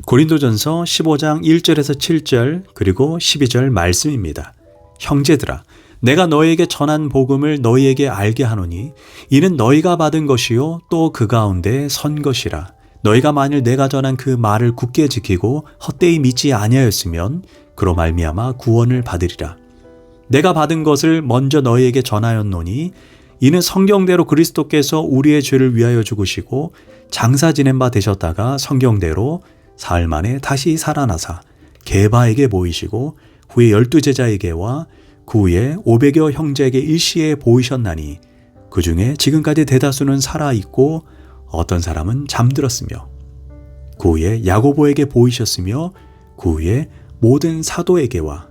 고린도전서 15장 1절에서 7절 그리고 12절 말씀입니다. 형제들아, 내가 너희에게 전한 복음을 너희에게 알게 하노니 이는 너희가 받은 것이요 또 그 가운데 선 것이라. 너희가 만일 내가 전한 그 말을 굳게 지키고 헛되이 믿지 아니하였으면 그로 말미암아 구원을 받으리라. 내가 받은 것을 먼저 너희에게 전하였노니 이는 성경대로 그리스도께서 우리의 죄를 위하여 죽으시고 장사 지낸 바 되셨다가 성경대로 사흘 만에 다시 살아나사 게바에게 보이시고 후에 12제자에게와 그 후에 500여 형제에게 일시에 보이셨나니 그 중에 지금까지 대다수는 살아있고 어떤 사람은 잠들었으며 그 후에 야고보에게 보이셨으며 그 후에 모든 사도에게와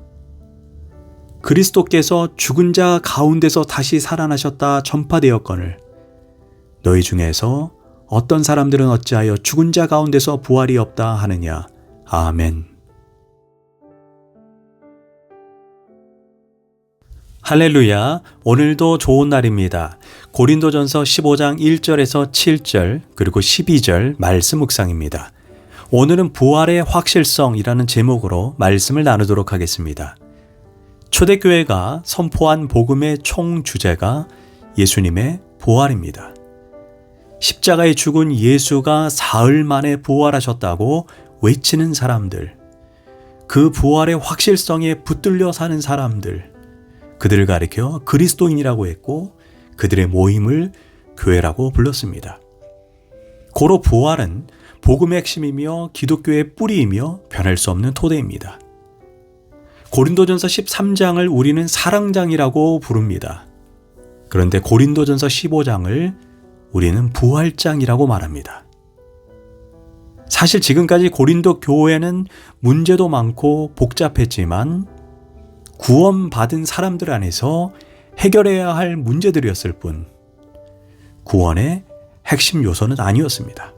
그리스도께서 죽은 자 가운데서 다시 살아나셨다 전파되었거늘 너희 중에서 어떤 사람들은 어찌하여 죽은 자 가운데서 부활이 없다 하느냐. 아멘. 할렐루야. 오늘도 좋은 날입니다. 고린도전서 15장 1절에서 7절 그리고 12절 말씀 묵상입니다. 오늘은 부활의 확실성이라는 제목으로 말씀을 나누도록 하겠습니다. 초대교회가 선포한 복음의 총 주제가 예수님의 부활입니다. 십자가에 죽은 예수가 사흘 만에 부활하셨다고 외치는 사람들, 그 부활의 확실성에 붙들려 사는 사람들, 그들을 가리켜 그리스도인이라고 했고 그들의 모임을 교회라고 불렀습니다. 고로 부활은 복음의 핵심이며 기독교의 뿌리이며 변할 수 없는 토대입니다. 고린도전서 13장을 우리는 사랑장이라고 부릅니다. 그런데 고린도전서 15장을 우리는 부활장이라고 말합니다. 사실 지금까지 고린도 교회는 문제도 많고 복잡했지만 구원받은 사람들 안에서 해결해야 할 문제들이었을 뿐 구원의 핵심 요소는 아니었습니다.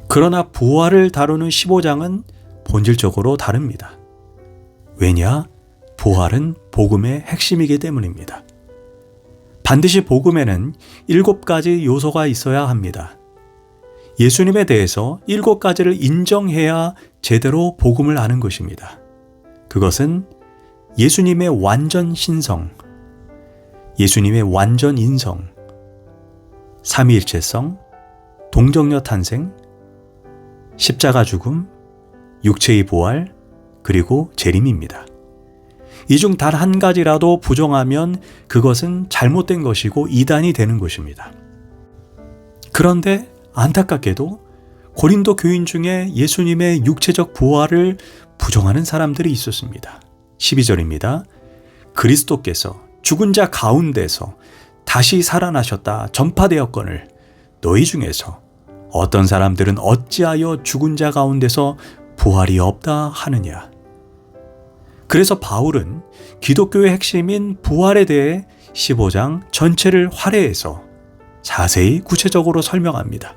그러나 부활을 다루는 15장은 본질적으로 다릅니다. 왜냐? 부활은 복음의 핵심이기 때문입니다. 반드시 복음에는 7가지 요소가 있어야 합니다. 예수님에 대해서 7가지를 인정해야 제대로 복음을 아는 것입니다. 그것은 예수님의 완전 신성, 예수님의 완전 인성, 삼위일체성, 동정녀 탄생, 십자가 죽음, 육체의 부활, 그리고 재림입니다. 이 중 단 한 가지라도 부정하면 그것은 잘못된 것이고 이단이 되는 것입니다. 그런데 안타깝게도 고린도 교인 중에 예수님의 육체적 부활을 부정하는 사람들이 있었습니다. 12절입니다. 그리스도께서 죽은 자 가운데서 다시 살아나셨다 전파되었거늘 너희 중에서 어떤 사람들은 어찌하여 죽은 자 가운데서 부활이 없다 하느냐. 그래서 바울은 기독교의 핵심인 부활에 대해 15장 전체를 할애해서 자세히 구체적으로 설명합니다.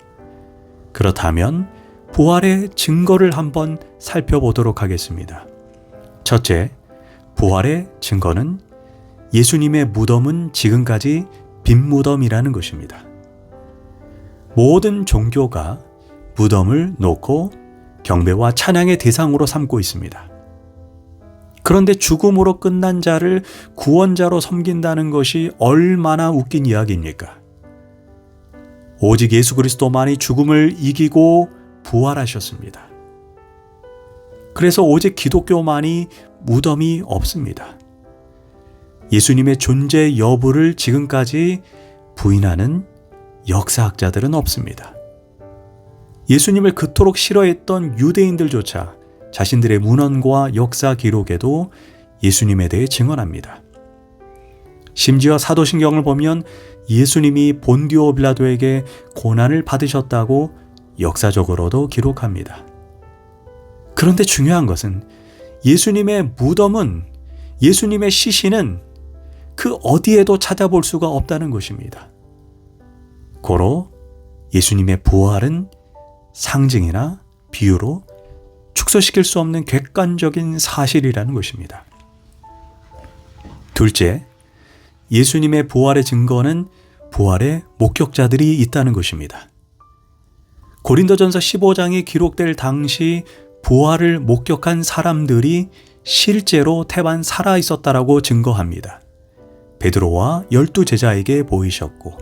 그렇다면 부활의 증거를 한번 살펴보도록 하겠습니다. 첫째, 부활의 증거는 예수님의 무덤은 지금까지 빈 무덤이라는 것입니다. 모든 종교가 무덤을 놓고 경배와 찬양의 대상으로 삼고 있습니다. 그런데 죽음으로 끝난 자를 구원자로 섬긴다는 것이 얼마나 웃긴 이야기입니까? 오직 예수 그리스도만이 죽음을 이기고 부활하셨습니다. 그래서 오직 기독교만이 무덤이 없습니다. 예수님의 존재 여부를 지금까지 부인하는 역사학자들은 없습니다. 예수님을 그토록 싫어했던 유대인들조차 자신들의 문헌과 역사 기록에도 예수님에 대해 증언합니다. 심지어 사도신경을 보면 예수님이 본디오 빌라도에게 고난을 받으셨다고 역사적으로도 기록합니다. 그런데 중요한 것은 예수님의 무덤은, 예수님의 시신은 그 어디에도 찾아볼 수가 없다는 것입니다. 고로 예수님의 부활은 상징이나 비유로 축소시킬 수 없는 객관적인 사실이라는 것입니다. 둘째, 예수님의 부활의 증거는 부활의 목격자들이 있다는 것입니다. 고린도전서 15장이 기록될 당시 부활을 목격한 사람들이 실제로 태반 살아 있었다라고 증거합니다. 베드로와 12제자에게 보이셨고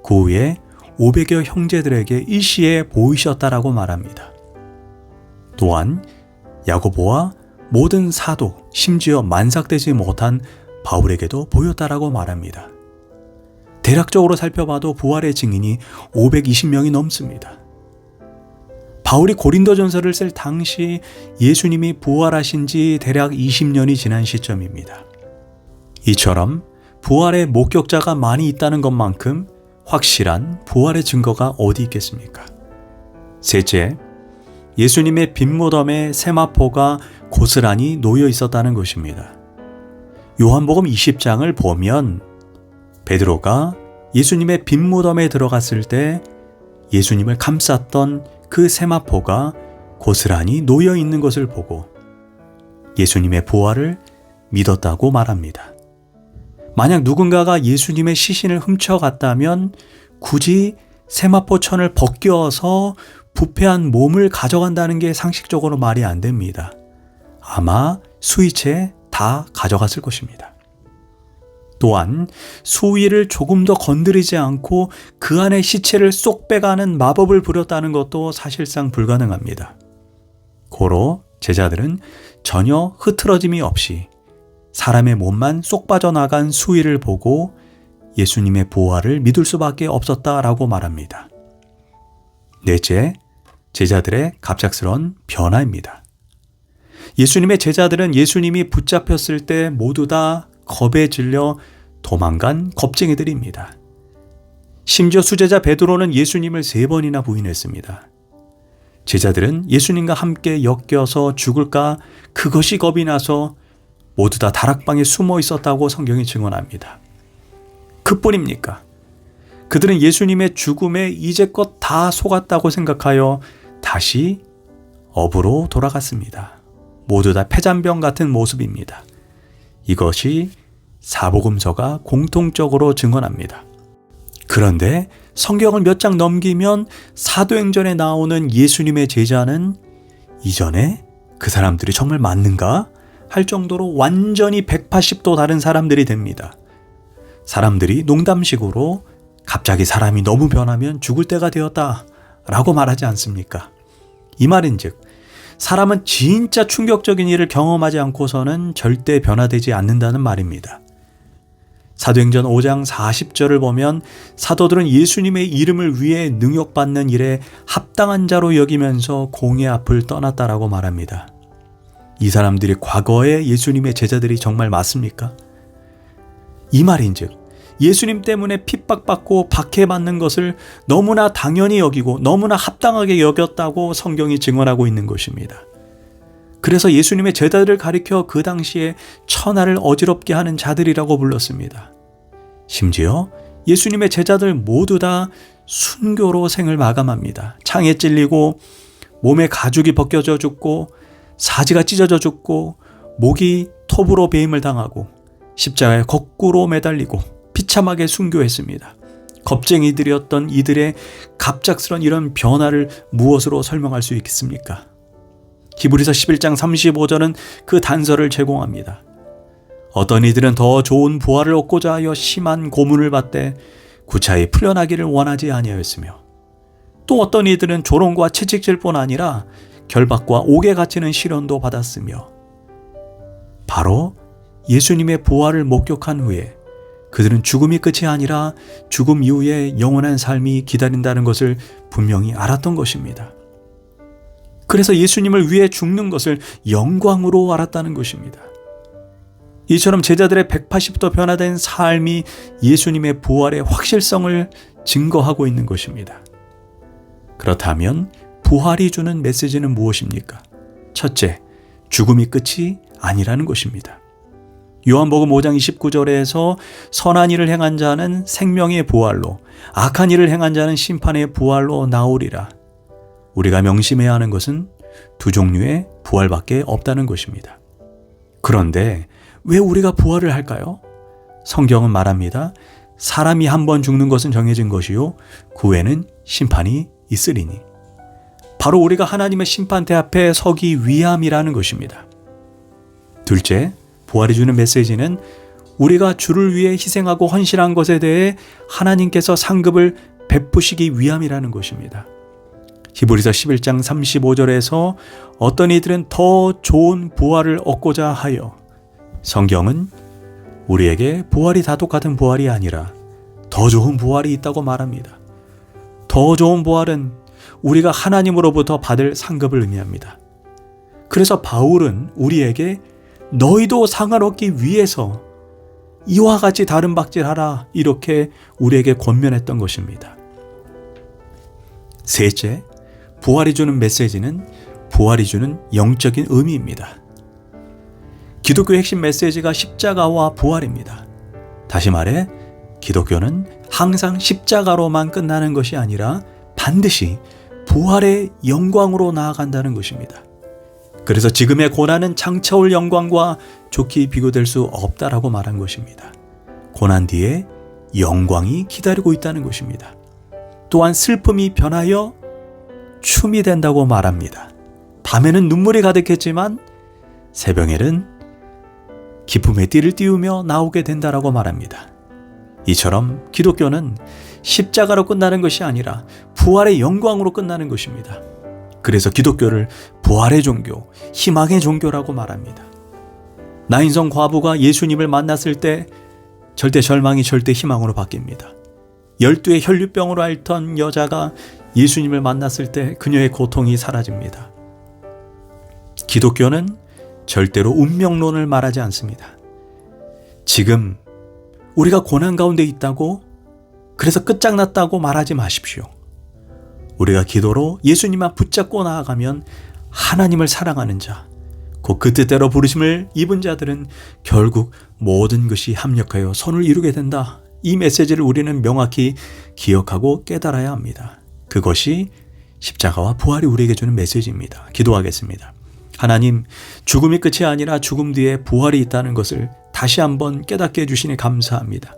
그 후에 500여 형제들에게 일시에 보이셨다라고 말합니다. 또한 야고보와 모든 사도, 심지어 만삭되지 못한 바울에게도 보였다라고 말합니다. 대략적으로 살펴봐도 부활의 증인이 520명이 넘습니다. 바울이 고린도전서를 쓸 당시 예수님이 부활하신 지 대략 20년이 지난 시점입니다. 이처럼 부활의 목격자가 많이 있다는 것만큼 확실한 부활의 증거가 어디 있겠습니까? 셋째, 예수님의 빈무덤에 세마포가 고스란히 놓여 있었다는 것입니다. 요한복음 20장을 보면 베드로가 예수님의 빈무덤에 들어갔을 때 예수님을 감쌌던 그 세마포가 고스란히 놓여 있는 것을 보고 예수님의 부활을 믿었다고 말합니다. 만약 누군가가 예수님의 시신을 훔쳐갔다면 굳이 세마포천을 벗겨서 부패한 몸을 가져간다는 게 상식적으로 말이 안 됩니다. 아마 수위채 다 가져갔을 것입니다. 또한 수위를 조금 더 건드리지 않고 그 안에 시체를 쏙 빼가는 마법을 부렸다는 것도 사실상 불가능합니다. 고로 제자들은 전혀 흐트러짐이 없이 사람의 몸만 쏙 빠져나간 수위를 보고 예수님의 부활을 믿을 수밖에 없었다라고 말합니다. 넷째, 제자들의 갑작스러운 변화입니다. 예수님의 제자들은 예수님이 붙잡혔을 때 모두 다 겁에 질려 도망간 겁쟁이들입니다. 심지어 수제자 베드로는 예수님을 3번이나 부인했습니다. 제자들은 예수님과 함께 엮여서 죽을까 그것이 겁이 나서 모두 다 다락방에 숨어 있었다고 성경이 증언합니다. 그뿐입니까? 그들은 예수님의 죽음에 이제껏 다 속았다고 생각하여 다시 업으로 돌아갔습니다. 모두 다 폐잔병 같은 모습입니다. 이것이 사복음서가 공통적으로 증언합니다. 그런데 성경을 몇 장 넘기면 사도행전에 나오는 예수님의 제자는 이전에 그 사람들이 정말 맞는가 할 정도로 완전히 180도 다른 사람들이 됩니다. 사람들이 농담식으로 갑자기 사람이 너무 변하면 죽을 때가 되었다 라고 말하지 않습니까? 이 말인즉 사람은 진짜 충격적인 일을 경험하지 않고서는 절대 변화되지 않는다는 말입니다. 사도행전 5장 40절을 보면 사도들은 예수님의 이름을 위해 능욕받는 일에 합당한 자로 여기면서 공의 앞을 떠났다라고 말합니다. 이 사람들이 과거에 예수님의 제자들이 정말 맞습니까? 이 말인즉 예수님 때문에 핍박받고 박해받는 것을 너무나 당연히 여기고 너무나 합당하게 여겼다고 성경이 증언하고 있는 것입니다. 그래서 예수님의 제자들을 가리켜 그 당시에 천하를 어지럽게 하는 자들이라고 불렀습니다. 심지어 예수님의 제자들 모두 다 순교로 생을 마감합니다. 창에 찔리고 몸에 가죽이 벗겨져 죽고 사지가 찢어져 죽고 목이 톱으로 베임을 당하고 십자가에 거꾸로 매달리고 비참하게 순교했습니다. 겁쟁이들이었던 이들의 갑작스런 이런 변화를 무엇으로 설명할 수 있겠습니까? 히브리서 11장 35절은 그 단서를 제공합니다. 어떤 이들은 더 좋은 부활을 얻고자 하여 심한 고문을 받되 구차히 풀려나기를 원하지 아니하였으며 또 어떤 이들은 조롱과 채찍질뿐 아니라 결박과 옥에 갇히는 시련도 받았으며 바로 예수님의 부활을 목격한 후에 그들은 죽음이 끝이 아니라 죽음 이후에 영원한 삶이 기다린다는 것을 분명히 알았던 것입니다. 그래서 예수님을 위해 죽는 것을 영광으로 알았다는 것입니다. 이처럼 제자들의 180도 변화된 삶이 예수님의 부활의 확실성을 증거하고 있는 것입니다. 그렇다면 부활이 주는 메시지는 무엇입니까? 첫째, 죽음이 끝이 아니라는 것입니다. 요한복음 5장 29절에서 선한 일을 행한 자는 생명의 부활로 악한 일을 행한 자는 심판의 부활로 나오리라. 우리가 명심해야 하는 것은 두 종류의 부활밖에 없다는 것입니다. 그런데 왜 우리가 부활을 할까요? 성경은 말합니다. 사람이 한 번 죽는 것은 정해진 것이요 그 후에는 심판이 있으리니. 바로 우리가 하나님의 심판대 앞에 서기 위함이라는 것입니다. 둘째, 부활이 주는 메시지는 우리가 주를 위해 희생하고 헌신한 것에 대해 하나님께서 상급을 베푸시기 위함이라는 것입니다. 히브리서 11장 35절에서 어떤 이들은 더 좋은 부활을 얻고자 하여, 성경은 우리에게 부활이 다 똑같은 부활이 아니라 더 좋은 부활이 있다고 말합니다. 더 좋은 부활은 우리가 하나님으로부터 받을 상급을 의미합니다. 그래서 바울은 우리에게 너희도 상을 얻기 위해서 이와 같이 다른 박질하라, 이렇게 우리에게 권면했던 것입니다. 셋째, 부활이 주는 메시지는 부활이 주는 영적인 의미입니다. 기독교의 핵심 메시지가 십자가와 부활입니다. 다시 말해 기독교는 항상 십자가로만 끝나는 것이 아니라 반드시 부활의 영광으로 나아간다는 것입니다. 그래서 지금의 고난은 장차올 영광과 좋게 비교될 수 없다라고 말한 것입니다. 고난 뒤에 영광이 기다리고 있다는 것입니다. 또한 슬픔이 변하여 춤이 된다고 말합니다. 밤에는 눈물이 가득했지만 새벽에는 기쁨의 띠를 띄우며 나오게 된다라고 말합니다. 이처럼 기독교는 십자가로 끝나는 것이 아니라 부활의 영광으로 끝나는 것입니다. 그래서 기독교를 부활의 종교, 희망의 종교라고 말합니다. 나인성 과부가 예수님을 만났을 때 절대 절망이 절대 희망으로 바뀝니다. 12의 혈류병으로 앓던 여자가 예수님을 만났을 때 그녀의 고통이 사라집니다. 기독교는 절대로 운명론을 말하지 않습니다. 지금 우리가 고난 가운데 있다고, 그래서 끝장났다고 말하지 마십시오. 우리가 기도로 예수님 앞 붙잡고 나아가면 하나님을 사랑하는 자, 곧 그 뜻대로 부르심을 입은 자들은 결국 모든 것이 합력하여 선을 이루게 된다. 이 메시지를 우리는 명확히 기억하고 깨달아야 합니다. 그것이 십자가와 부활이 우리에게 주는 메시지입니다. 기도하겠습니다. 하나님, 죽음이 끝이 아니라 죽음 뒤에 부활이 있다는 것을 다시 한번 깨닫게 해주시니 감사합니다.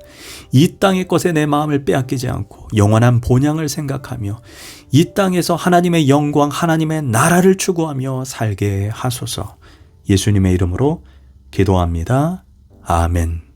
이 땅의 것에 내 마음을 빼앗기지 않고 영원한 본향을 생각하며 이 땅에서 하나님의 영광, 하나님의 나라를 추구하며 살게 하소서. 예수님의 이름으로 기도합니다. 아멘.